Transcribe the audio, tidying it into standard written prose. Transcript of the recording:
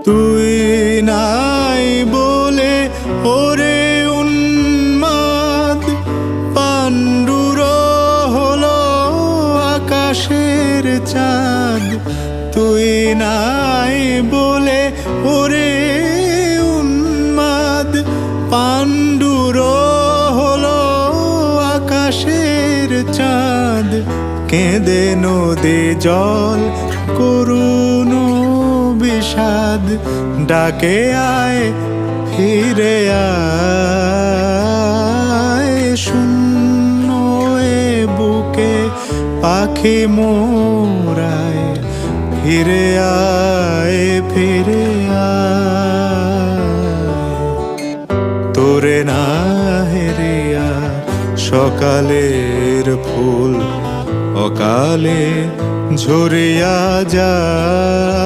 তুই নাই বলে ওরে উন্মাদ পাণ্ডুর হলো আকাশের চাঁদ। তুই নাই বলে ওরে উন্মাদ পাণ্ডুর হলো আকাশের চাঁদ। কেঁদে নদী জল করুণ বিষাদ ডাকে আয় ফিরে আয় শূন্য এ বুকে পাখি মোরায় ফিরে আয় ফিরে আয়। তোরে না হেরিয়া সকালের ফুল অকালে ঝরিয়া যায়।